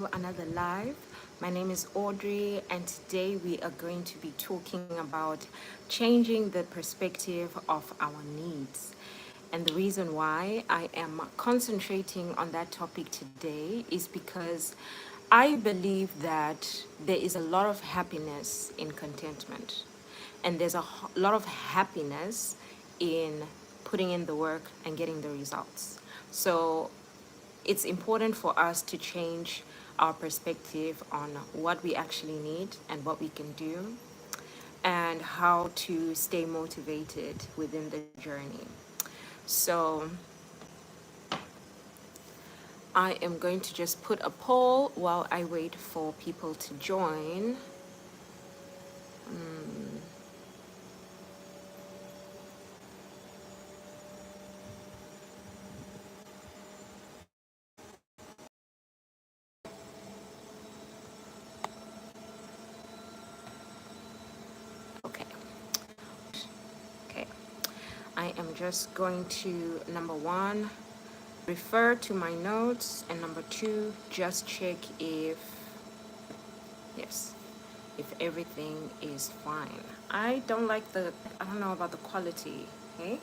Another live. My name is Audrey, and today we are going to be talking about changing the perspective of our needs. And the reason why I am concentrating on that topic today is because I believe that there is a lot of happiness in contentment, and there's a lot of happiness in putting in the work and getting the results. So it's important for us to change our perspective on what we actually need and what we can do and how to stay motivated within the journey. So I am going to just put a poll while I wait for people to join. Okay. Okay. I am just going to number one, refer to my notes, and number two, just check if, yes, if everything is fine. I don't know about the quality, hey?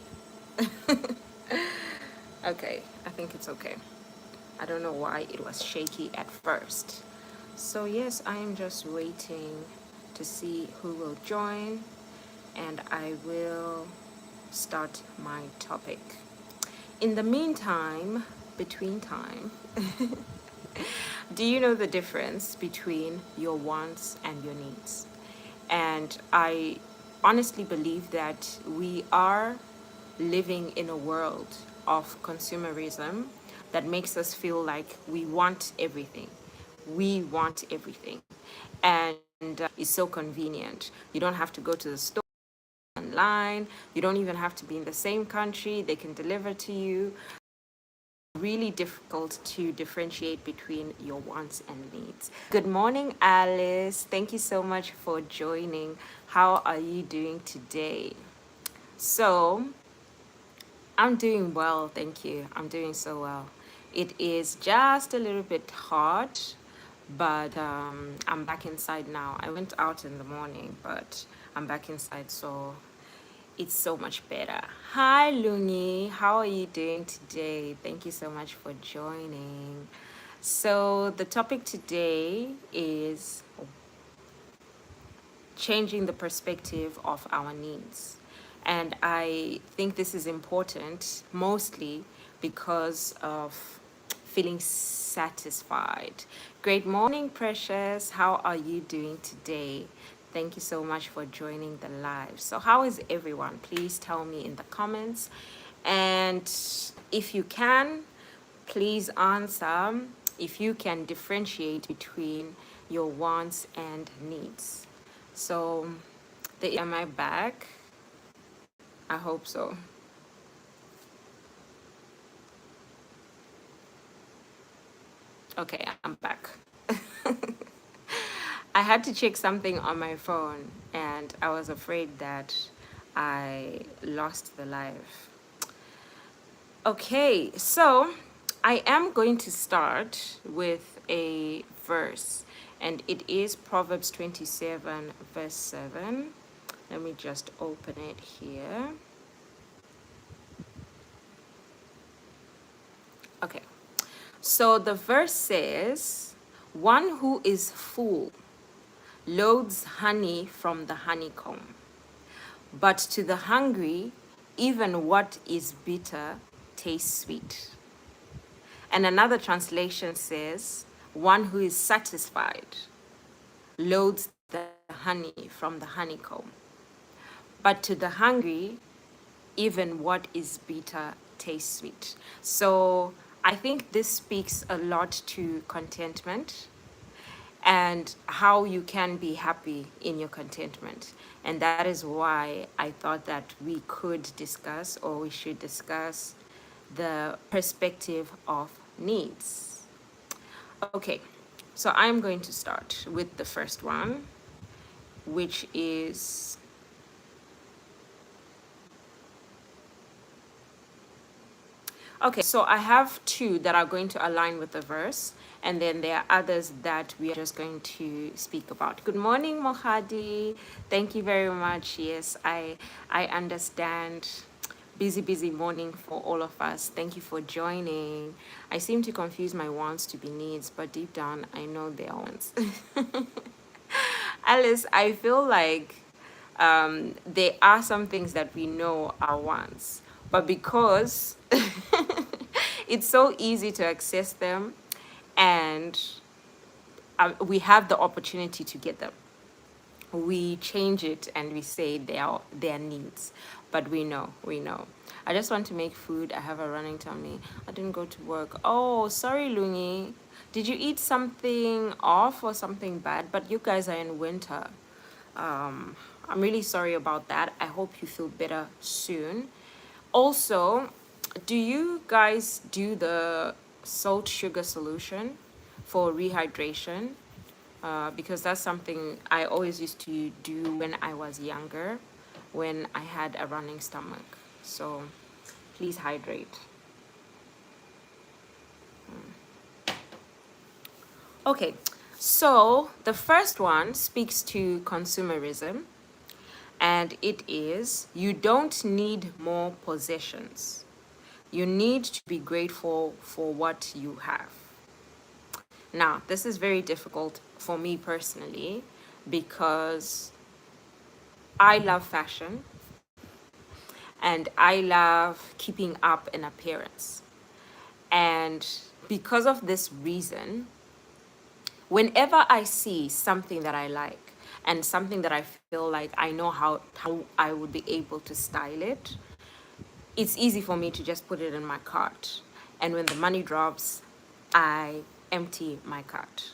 Okay, I think it's okay. I don't know why it was shaky at first. So yes, I am just waiting to see who will join, and I will start my topic. In the meantime, between time, do you know the difference between your wants and your needs? And I honestly believe that we are living in a world of consumerism that makes us feel like we want everything. We want everything. And it's so convenient. You don't have to go to the store online. You don't even have to be in the same country. They can deliver to you. Really difficult to differentiate between your wants and needs. Good morning, Alice. Thank you so much for joining. How are you doing today? So, I'm doing well, thank you. I'm doing so well. It is just a little bit hot, but I'm back inside now. I went out in the morning, but I'm back inside, so it's so much better. Hi, Luni. How are you doing today? Thank you so much for joining. So, the topic today is changing the perspective of our needs. And I think this is important mostly because of feeling satisfied. Great morning, Precious. How are you doing today? Thank you so much for joining the live. So, how is everyone? Please tell me in the comments. And if you can, please answer if you can differentiate between your wants and needs. So, am I back? I hope so. Okay, I'm back. I had to check something on my phone and I was afraid that I lost the live. Okay, so I am going to start with a verse, and it is Proverbs 27, verse 7. Let me just open it here. Okay, so the verse says, one who is full loads honey from the honeycomb, but to the hungry, even what is bitter tastes sweet. And another translation says, one who is satisfied loads the honey from the honeycomb, but to the hungry, even what is bitter tastes sweet. So I think this speaks a lot to contentment and how you can be happy in your contentment. And that is why I thought that we could discuss, or we should discuss, the perspective of needs. Okay, so I'm going to start with the first one, which is Okay, so I have two that are going to align with the verse, and then there are others that we are just going to speak about. Good morning, Mohadi. Thank you very much. Yes, I understand. Busy morning for all of us. Thank you for joining. I seem to confuse my wants to be needs, but deep down I know they are wants. Alice, I feel like there are some things that we know are wants, but because it's so easy to access them, and we have the opportunity to get them, we change it and we say they are their needs. But we know. I just want to make food. I have a running tummy. I didn't go to work. Oh, sorry, Lungi. Did you eat something off or something bad? But you guys are in winter. I'm really sorry about that. I hope you feel better soon. Also, do you guys do the salt sugar solution for rehydration? Because that's something I always used to do when I was younger, when I had a running stomach. So please hydrate. Okay, so the first one speaks to consumerism, and it is you don't need more possessions. You need to be grateful for what you have. Now, this is very difficult for me personally because I love fashion and I love keeping up an appearance. And because of this reason, whenever I see something that I like and something that I feel like I know how I would be able to style it, it's easy for me to just put it in my cart. And when the money drops, I empty my cart.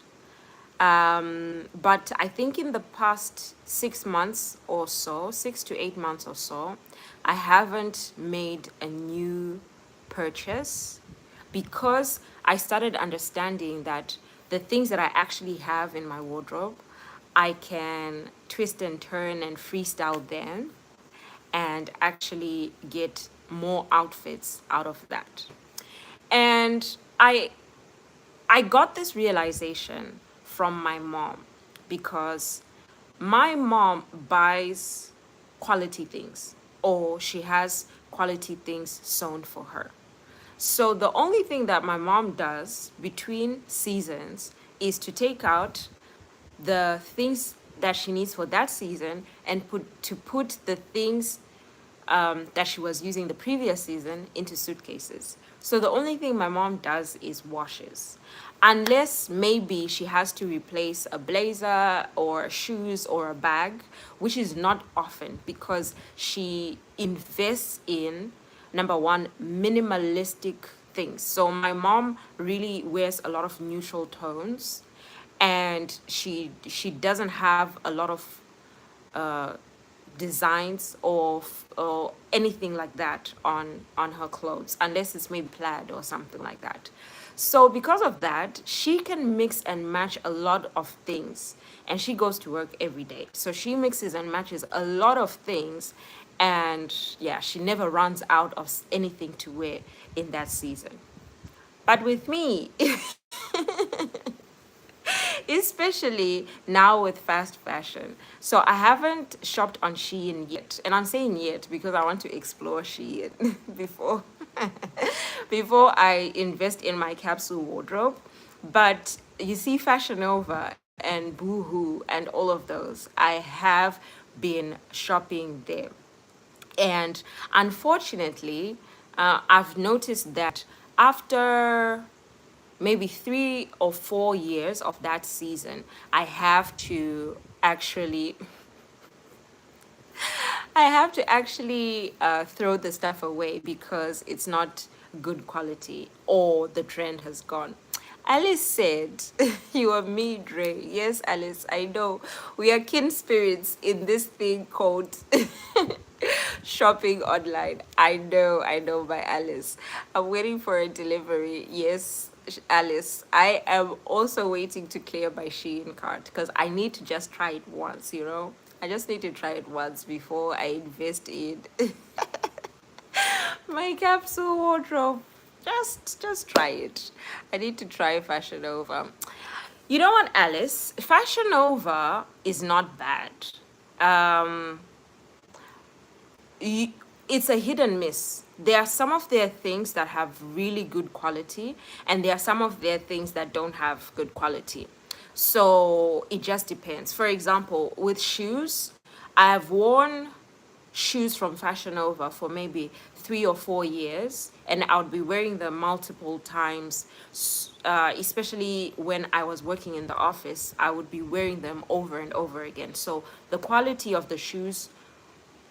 But I think in the past 6 months or so, 6 to 8 months or so, I haven't made a new purchase because I started understanding that the things that I actually have in my wardrobe, I can twist and turn and freestyle them and actually get more outfits out of that. And I got this realization from my mom because my mom buys quality things, or she has quality things sewn for her. So the only thing that my mom does between seasons is to take out the things that she needs for that season and put the things that she was using the previous season into suitcases. So the only thing my mom does is washes. Unless maybe she has to replace a blazer or shoes or a bag, which is not often because she invests in, number one, minimalistic things. So my mom really wears a lot of neutral tones, and she doesn't have a lot of designs or anything like that on her clothes, unless it's maybe plaid or something like that. So because of that, she can mix and match a lot of things, and she goes to work every day, so she mixes and matches a lot of things. And yeah, she never runs out of anything to wear in that season. But with me, especially now with fast fashion. So I haven't shopped on Shein yet, and I'm saying yet because I want to explore Shein before before I invest in my capsule wardrobe. But you see, Fashion Nova and Boohoo and all of those, I have been shopping there. And unfortunately, I've noticed that after maybe 3 or 4 years of that season, I have to actually throw the stuff away because it's not good quality or the trend has gone. Alice said, "You are me, Dre." Yes, Alice, I know. We are kin spirits in this thing called shopping online. I know, by Alice. I'm waiting for a delivery. Yes, Alice. I am also waiting to clear my Shein cart because I need to just try it once, you know? I just need to try it once before I invest in my capsule wardrobe. Just try it. I need to try Fashion Nova. You know what, Alice? Fashion Nova is not bad. Um, you, it's a hit and miss. There are some of their things that have really good quality, and there are some of their things that don't have good quality. So it just depends. For example, with shoes, I have worn shoes from Fashion Nova for maybe 3 or 4 years, and I would be wearing them multiple times. Especially when I was working in the office, I would be wearing them over and over again. So the quality of the shoes,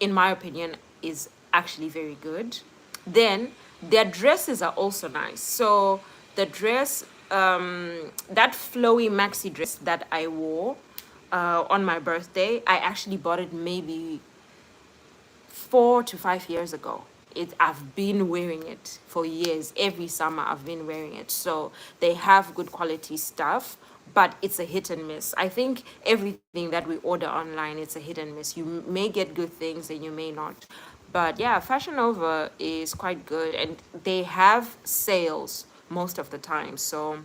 in my opinion, is actually very good. Then their dresses are also nice. So the dress, that flowy maxi dress that I wore on my birthday, I actually bought it maybe 4 to 5 years ago. I've been wearing it for years. Every summer I've been wearing it. So they have good quality stuff, but it's a hit and miss. I think everything that we order online, it's a hit and miss. You may get good things and you may not. But yeah, Fashion Nova is quite good, and they have sales most of the time. So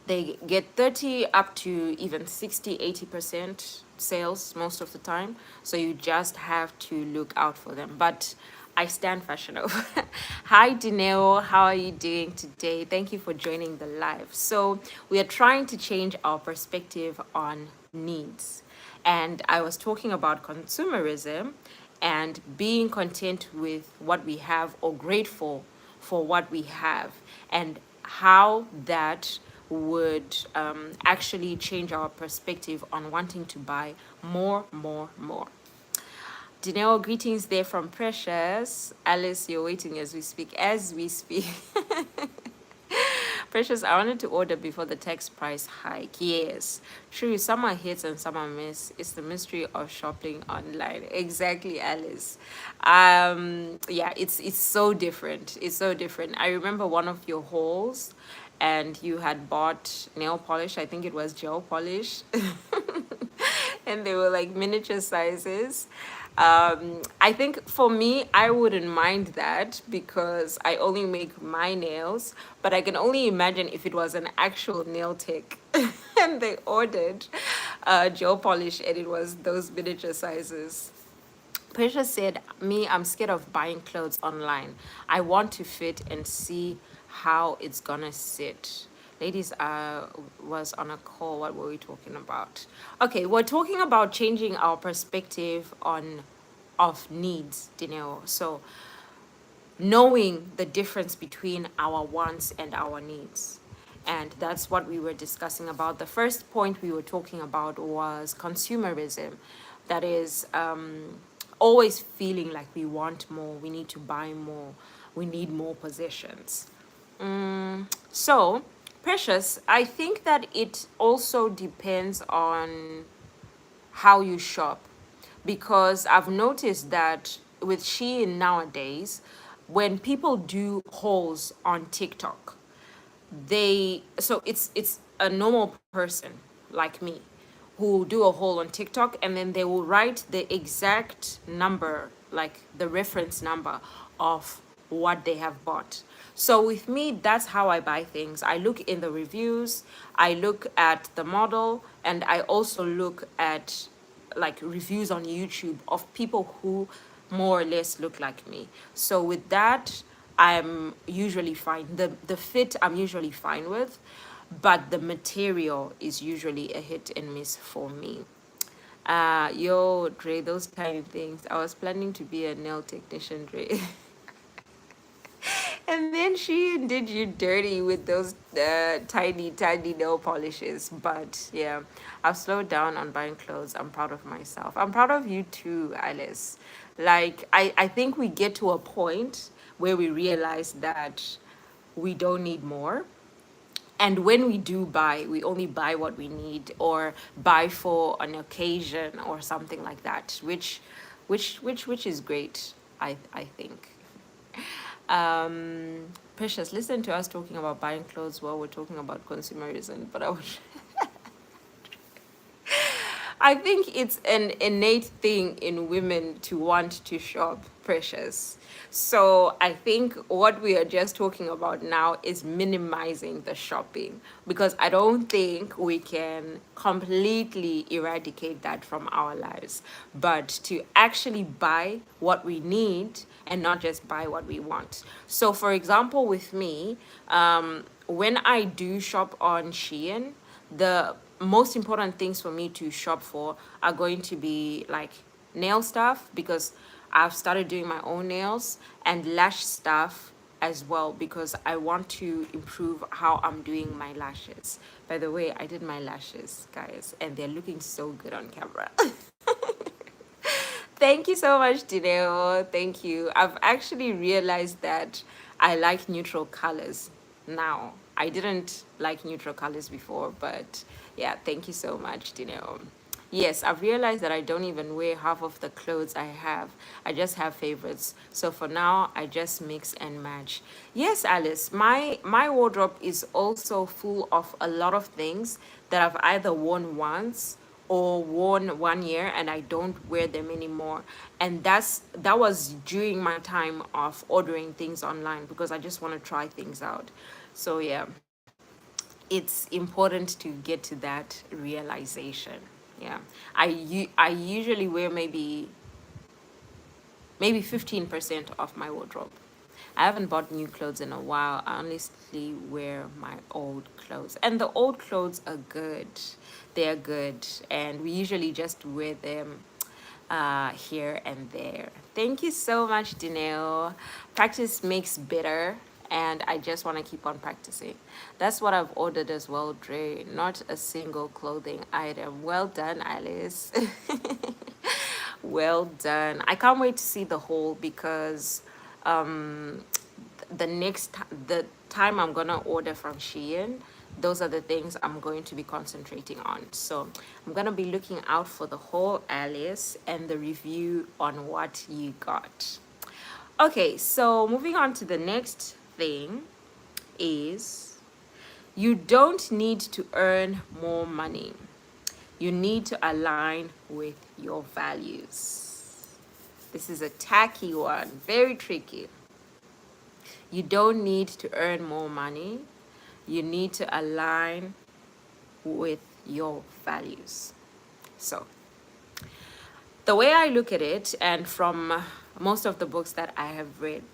they get 30 up to even 60, 80% sales most of the time. So you just have to look out for them. But I stand Fashion Nova. Hi Dineo, how are you doing today? Thank you for joining the live. So we are trying to change our perspective on needs. And I was talking about consumerism and being content with what we have, or grateful for what we have, and how that would actually change our perspective on wanting to buy more, more, more. Janelle, greetings there from Precious. Alice, you're waiting as we speak. As we speak. Precious, I wanted to order before the tax price hike. Yes, true. Some are hits and some are miss. It's the mystery of shopping online. Exactly, Alice. Yeah, it's so different. It's so different. I remember one of your hauls, and you had bought nail polish. I think it was gel polish. And they were like miniature sizes. I think for me, I wouldn't mind that because I only make my nails, but I can only imagine if it was an actual nail tech and they ordered gel polish and it was those miniature sizes. Precious said, me, I'm scared of buying clothes online. I want to fit and see how it's gonna sit. Ladies, was on a call. What were we talking about? Okay, we're talking about changing our perspective on of needs, Dineo. So knowing the difference between our wants and our needs. And that's what we were discussing about. The first point we were talking about was consumerism. That is always feeling like we want more, we need to buy more, we need more possessions. So, Precious, I think that it also depends on how you shop, because I've noticed that with Shein nowadays, when people do hauls on TikTok, it's a normal person like me who do a haul on TikTok, and then they will write the exact number, like the reference number of what they have bought. So with me, that's how I buy things. I look in the reviews, I look at the model, and I also look at like reviews on YouTube of people who more or less look like me. So with that, I'm usually fine. The fit I'm usually fine with, but the material is usually a hit and miss for me. Yo, Dre, those kind of things. I was planning to be a nail technician, Dre. And then she did you dirty with those tiny, tiny nail polishes. But yeah, I've slowed down on buying clothes. I'm proud of myself. I'm proud of you too, Alice. Like, I think we get to a point where we realize that we don't need more. And when we do buy, we only buy what we need or buy for an occasion or something like that, which is great, I think. Precious, listen to us talking about buying clothes while we're talking about consumerism, but I think it's an innate thing in women to want to shop. precious. So I think what we are just talking about now is minimizing the shopping, because I don't think we can completely eradicate that from our lives, but to actually buy what we need and not just buy what we want. So for example, with me, when I do shop on Shein, the most important things for me to shop for are going to be like nail stuff, because I've started doing my own nails, and lash stuff as well, because I want to improve how I'm doing my lashes. By the way, I did my lashes, guys, and they're looking so good on camera. Thank you so much, Dineo. Thank you. I've actually realized that I like neutral colors now. I didn't like neutral colors before, but yeah, thank you so much, Dineo. Yes, I've realized that I don't even wear half of the clothes I have. I just have favorites. So for now, I just mix and match. Yes, Alice, my wardrobe is also full of a lot of things that I've either worn once or worn 1 year and I don't wear them anymore. And that was during my time of ordering things online, because I just want to try things out. So yeah, it's important to get to that realization. Yeah, I usually wear maybe 15% of my wardrobe. I haven't bought new clothes in a while. I honestly wear my old clothes. And the old clothes are good. They're good. And we usually just wear them here and there. Thank you so much, Dineo. Practice makes better. And I just want to keep on practicing. That's what I've ordered as well, Dre. Not a single clothing item. Well done, Alice. Well done. I can't wait to see the haul, because the time I'm gonna order from Shein, those are the things I'm going to be concentrating on. So I'm gonna be looking out for the whole, Alice, and the review on what you got. Okay, so moving on to the next thing is, you don't need to earn more money. You need to align with your values. This is a tacky one, very tricky. You don't need to earn more money. You need to align with your values. So, the way I look at it, and from most of the books that I have read,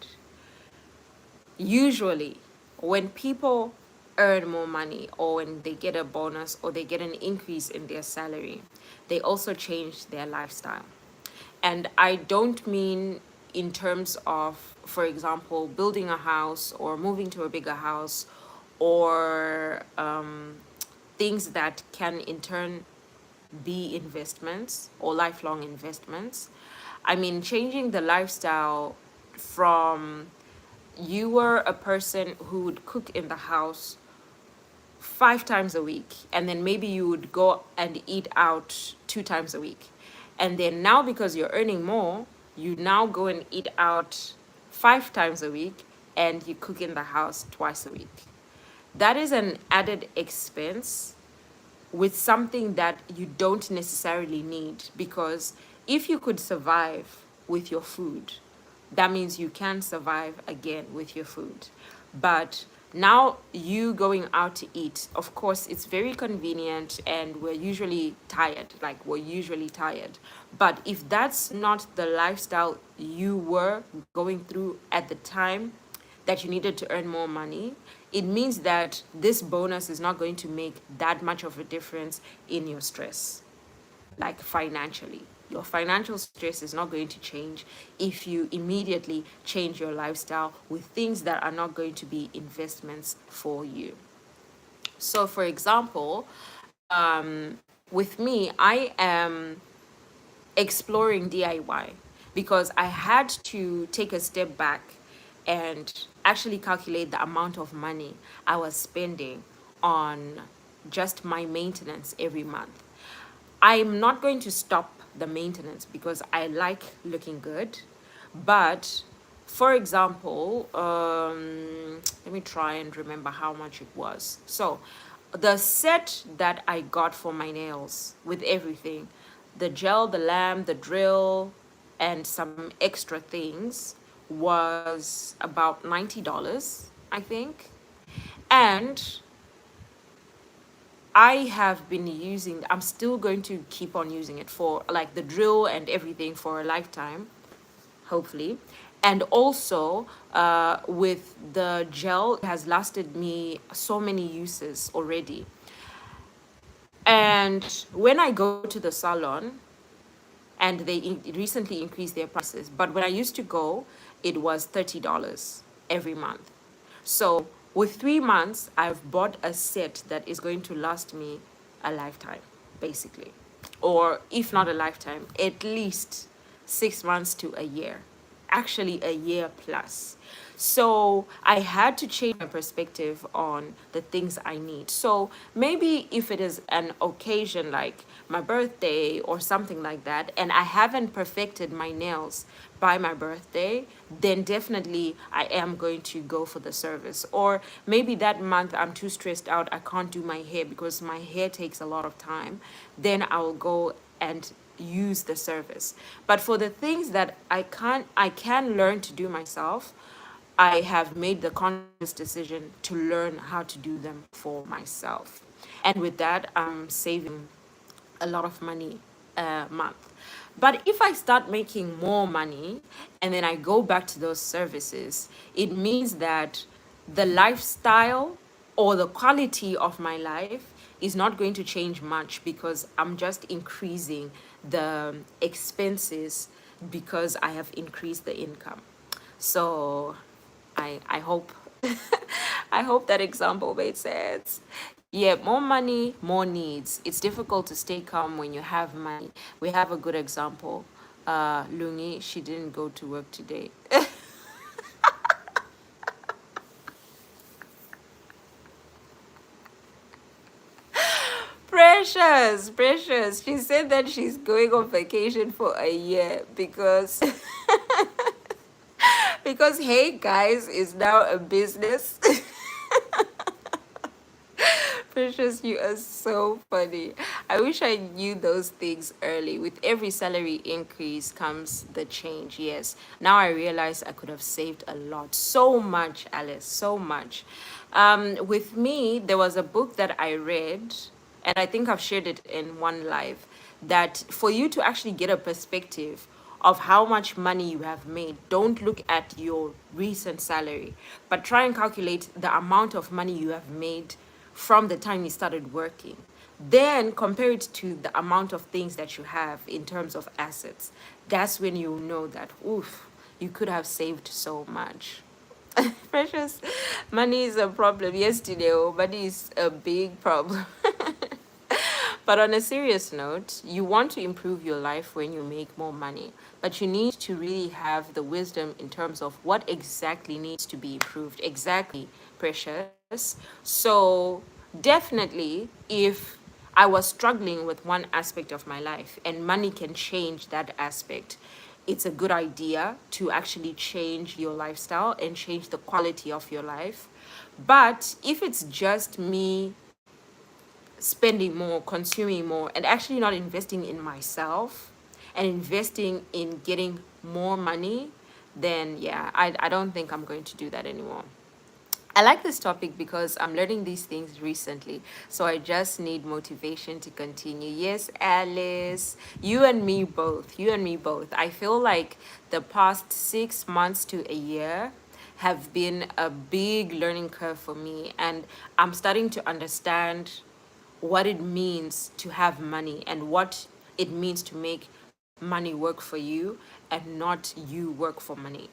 usually when people earn more money, or when they get a bonus, or they get an increase in their salary, they also change their lifestyle. And I don't mean in terms of, for example, building a house or moving to a bigger house, or things that can in turn be investments or lifelong investments. I mean, changing the lifestyle from, you were a person who would cook in the house 5 times a week, and then maybe you would go and eat out 2 times a week, and then now because you're earning more, you now go and eat out 5 times a week, and you cook in the house twice a week. That is an added expense with something that you don't necessarily need, because if you could survive with your food, that means you can survive again with your food. But now you going out to eat, of course, it's very convenient, and we're usually tired, like we're usually tired. But if that's not the lifestyle you were going through at the time that you needed to earn more money, it means that this bonus is not going to make that much of a difference in your stress, like financially. Your financial stress is not going to change if you immediately change your lifestyle with things that are not going to be investments for you. So, for example, with me, I am exploring DIY, because I had to take a step back and actually calculate the amount of money I was spending on just my maintenance every month. I'm not going to stop the maintenance because I like looking good. But for example, let me try and remember how much it was. So the set that I got for my nails with everything, the gel, the lamp, the drill, and some extra things was about $90, I think. And I have been using, I'm still going to keep on using it for like the drill and everything for a lifetime, hopefully. And also with the gel, it has lasted me so many uses already. And when I go to the salon, and they recently increased their prices, but when I used to go, it was $30 every month. So with 3 months, I've bought a set that is going to last me a lifetime, basically. Or if not a lifetime, at least 6 months to a year. Actually, a year plus. So I had to change my perspective on the things I need. So maybe if it is an occasion like my birthday or something like that, and I haven't perfected my nails by my birthday, then definitely I am going to go for the service. Or maybe that month I'm too stressed out, I can't do my hair because my hair takes a lot of time, then I'll go and use the service. But for the things that I can learn to do myself, I have made the conscious decision to learn how to do them for myself. And with that, I'm saving a lot of money a month. But if I start making more money and then I go back to those services, it means that the lifestyle or the quality of my life is not going to change much because I'm just increasing the expenses because I have increased the income. So I hope I hope that example made sense. Yeah, more money, more needs. It's difficult to stay calm when you have money. We have a good example. Lungi, she didn't go to work today. Precious, precious. She said that she's going on vacation for a year because because Hey Guys is now a business. Precious, you are so funny. I wish I knew those things early. With every salary increase comes the change. Yes. Now I realize I could have saved a lot. So much, Alice. So much. With me, there was a book that I read, and I think I've shared it in one live, that for you to actually get a perspective of how much money you have made, don't look at your recent salary, but try and calculate the amount of money you have made from the time you started working. Then compare it to the amount of things that you have in terms of assets. That's when you know that, oof, you could have saved so much. Precious, money is a problem. Yes, Dineo, money is a big problem. But on a serious note, you want to improve your life when you make more money, but you need to really have the wisdom in terms of what exactly needs to be improved. Exactly, Precious. So, definitely, if I was struggling with one aspect of my life and money can change that aspect, it's a good idea to actually change your lifestyle and change the quality of your life. But if it's just me spending more, consuming more, and actually not investing in myself and investing in getting more money, then yeah, I don't think I'm going to do that anymore. I like this topic because I'm learning these things recently. So I just need motivation to continue. Yes, Alice, you and me both. You and me both. I feel like the past 6 months to a year have been a big learning curve for me. And I'm starting to understand what it means to have money and what it means to make money work for you and not you work for money.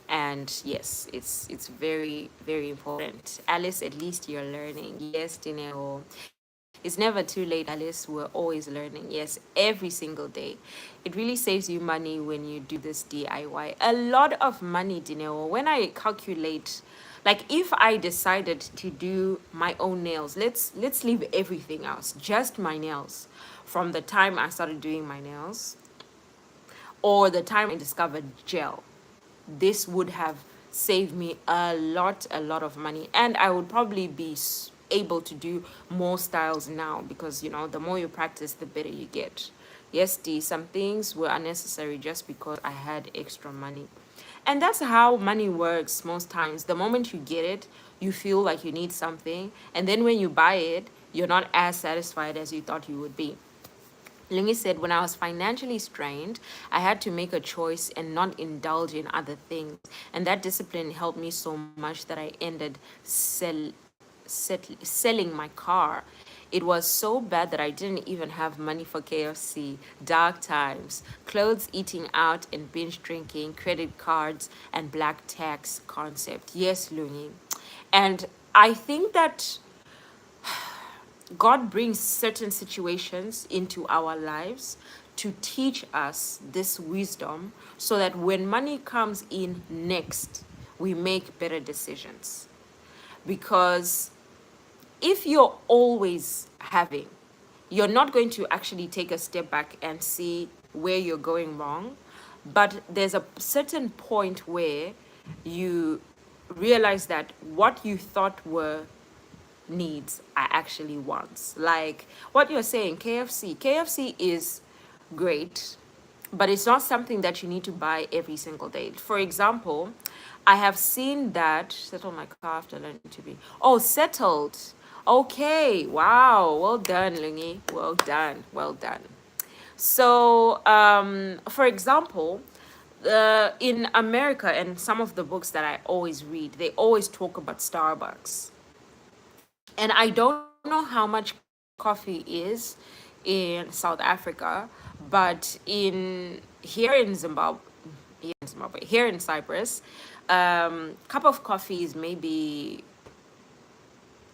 And yes, it's very very important. Alice, at least you're learning. Yes, Dineo, it's never too late, Alice. We're always learning. Yes, every single day. It really saves you money when you do this DIY. A lot of money, Dineo. When I calculate, like if I decided to do my own nails, let's leave everything else, just my nails. From the time I started doing my nails or the time I discovered gel, this would have saved me a lot of money, and I would probably be able to do more styles now because, you know, the more you practice, the better you get. Yes, some things were unnecessary just because I had extra money. And that's how money works most times. The moment you get it, you feel like you need something. And then when you buy it, you're not as satisfied as you thought you would be. Lungi said, when I was financially strained, I had to make a choice and not indulge in other things. And that discipline helped me so much that I ended selling my car. It was so bad that I didn't even have money for KFC, dark times, clothes eating out and binge drinking, credit cards, and black tax concept. Yes, Lungi. And I think that God brings certain situations into our lives to teach us this wisdom so that when money comes in next, we make better decisions. Because if you're always having, you're not going to actually take a step back and see where you're going wrong. But there's a certain point where you realize that what you thought were needs are actually wants. Like what you're saying, KFC. KFC is great, but it's not something that you need to buy every single day. For example, I have seen that settle my car after learning to be settled. Okay, wow, well done, Lungi. Well done, well done. So, for example, in America and some of the books that I always read, they always talk about Starbucks. And I don't know how much coffee is in South Africa, but here in Cyprus, cup of coffee is maybe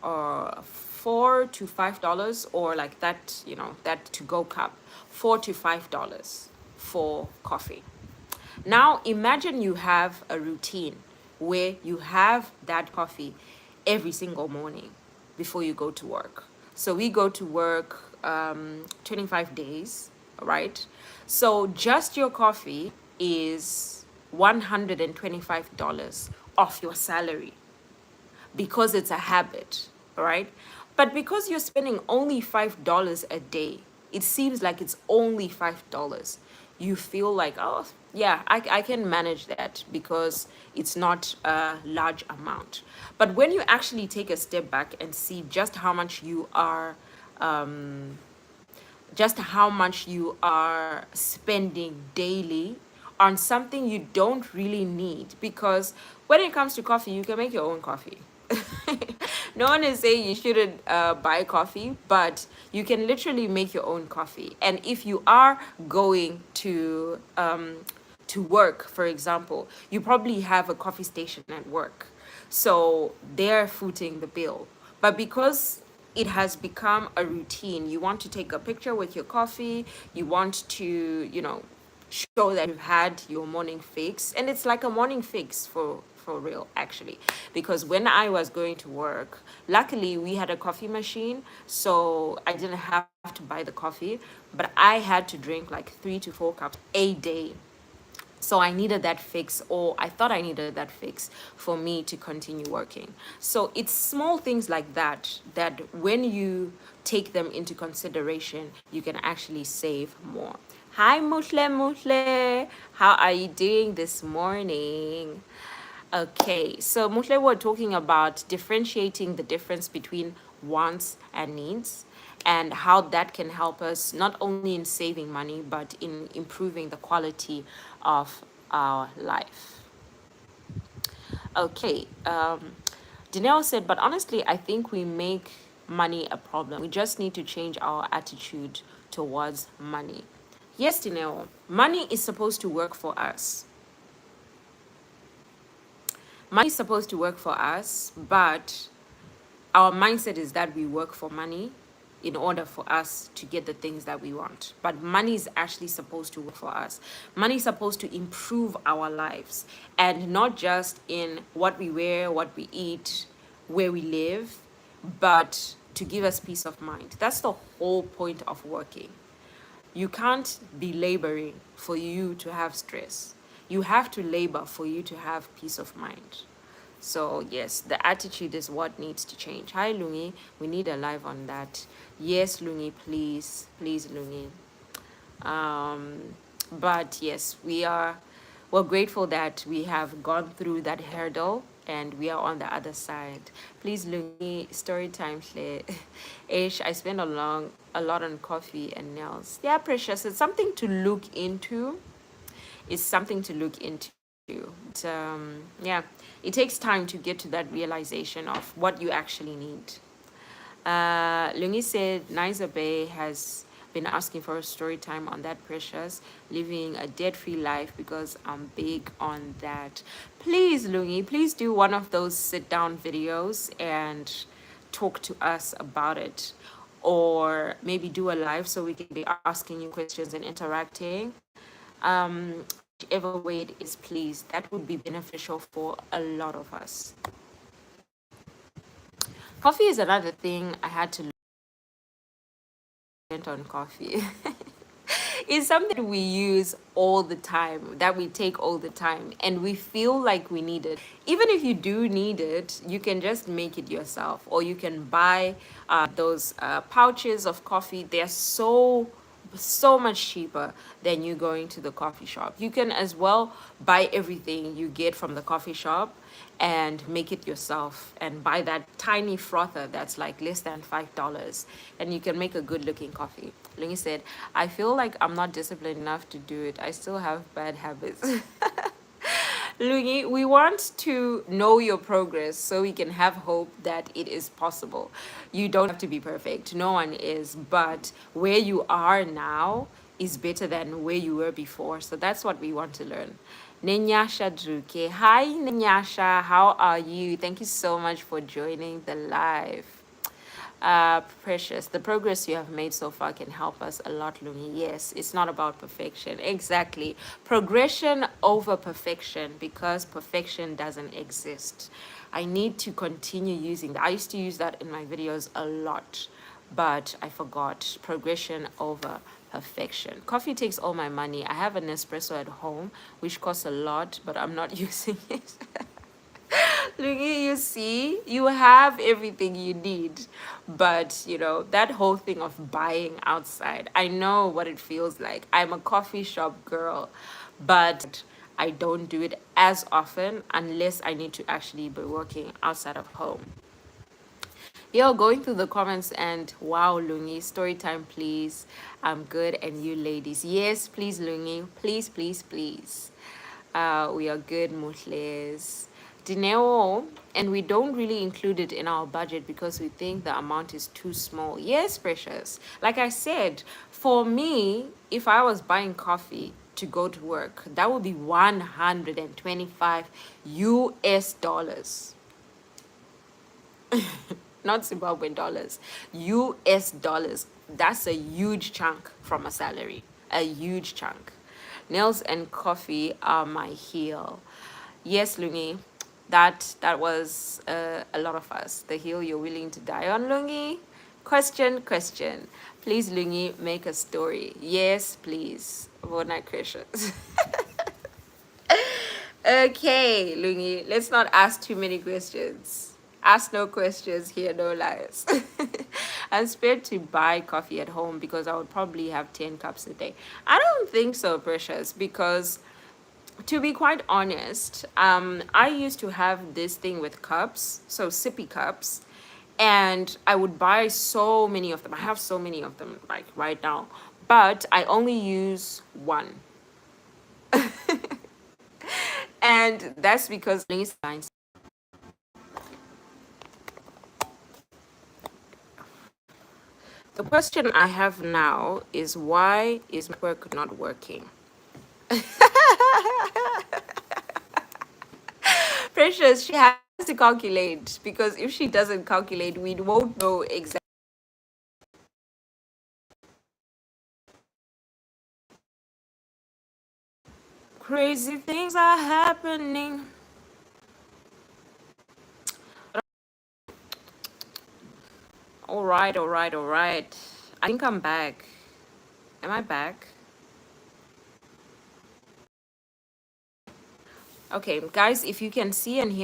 $4 to $5, or like that, you know, that to go cup, $4 to $5 for coffee. Now imagine you have a routine where you have that coffee every single morning before you go to work. So we go to work 25 days, right? So just your coffee is $125 off your salary because it's a habit, right? But because you're spending only $5 a day, it seems like it's only $5. You feel like, oh, yeah, I can manage that because it's not a large amount. But when you actually take a step back and see just how much you are spending daily on something you don't really need, because when it comes to coffee, you can make your own coffee. No one is saying you shouldn't buy coffee, but you can literally make your own coffee. And if you are going to work, for example, you probably have a coffee station at work, so they're footing the bill. But because it has become a routine, you want to take a picture with your coffee, you want to, you know, show that you've had your morning fix. And it's like a morning fix for real, actually, because when I was going to work, luckily we had a coffee machine, so I didn't have to buy the coffee, but I had to drink like 3 to 4 cups a day. So I needed that fix, or I thought I needed that fix for me to continue working. So it's small things like that that when you take them into consideration, you can actually save more. Hi, Mushle. How are you doing this morning? Okay, so Mushle, we're talking about differentiating the difference between wants and needs, and how that can help us not only in saving money but in improving the quality of our life. Okay, Danelle said, but honestly, I think we make money a problem. We just need to change our attitude towards money. Yes, Danelle, money is supposed to work for us. Money is supposed to work for us, but our mindset is that we work for money in order for us to get the things that we want. But money is actually supposed to work for us. Money is supposed to improve our lives, and not just in what we wear, what we eat, where we live, but to give us peace of mind. That's the whole point of working. You can't be laboring for you to have stress. You have to labor for you to have peace of mind. So yes, the attitude is what needs to change. Hi Lungi, we need a live on that. Yes, Lungi, please Lungi. But yes, we're grateful that we have gone through that hurdle and we are on the other side. Please Lungi, story time hle. Ish, I spend a lot on coffee and nails. Yeah, precious. It's something to look into. It's something to look into. But, yeah, it takes time to get to that realization of what you actually need. Lungi said Niza Bay has been asking for a story time on that, precious, living a debt-free life, because I'm big on that. Please, Lungi, please do one of those sit-down videos and talk to us about it. Or maybe do a live so we can be asking you questions and interacting. Whichever way it is, please. That would be beneficial for a lot of us. Coffee is another thing I had to learn on coffee. It's something we use all the time, that we take all the time, and we feel like we need it. Even if you do need it, you can just make it yourself, or you can buy those pouches of coffee. They're so much cheaper than you going to the coffee shop. You can as well buy everything you get from the coffee shop and make it yourself and buy that tiny frother that's like less than $5, and you can make a good looking coffee. Lungi said, I feel like I'm not disciplined enough to do it. I still have bad habits. Lungi, we want to know your progress so we can have hope that it is possible. You don't have to be perfect. No one is. But where you are now is better than where you were before. So that's what we want to learn. Nenyasha Druke. Hi, Nenyasha. How are you? Thank you so much for joining the live. Precious, the progress you have made so far can help us a lot, Lungi. Yes, it's not about perfection. Exactly. Progression over perfection, because perfection doesn't exist. I need to continue using that. I used to use that in my videos a lot, but I forgot. Progression over perfection. Coffee takes all my money. I have an espresso at home, which costs a lot, but I'm not using it. Lungi, you see, you have everything you need. But, that whole thing of buying outside, I know what it feels like. I'm a coffee shop girl, but I don't do it as often unless I need to actually be working outside of home. Yo, going through the comments, and wow, Lungi, story time, please. I'm good, and you ladies. Yes, please, Lungi. Please, please, please. We are good, Mutles. Dineo, and we don't really include it in our budget because we think the amount is too small. Yes, precious. Like I said, for me, if I was buying coffee to go to work, that would be 125 US dollars. Not Zimbabwean dollars, US dollars. That's a huge chunk from a salary, a huge chunk. Nails and coffee are my heel. Yes, Lungi, that was a lot of us. The hill you're willing to die on, Lungi. Question. Please, Lungi, make a story. Yes, please. Bona Crecious. Okay, Lungi, let's not ask too many questions. Ask no questions, hear no lies. I'm spared to buy coffee at home because I would probably have 10 cups a day. I don't think so, precious, because to be quite honest, I used to have this thing with cups, so sippy cups, and I would buy so many of them. I have so many of them, like right now, but I only use one. And that's because the question I have now is, why is my work not working? Precious, she has to calculate, because if she doesn't calculate, we won't know exactly. Crazy things are happening. All right, all right, all right. I think I'm back. Am I back? Okay, guys, if you can see and hear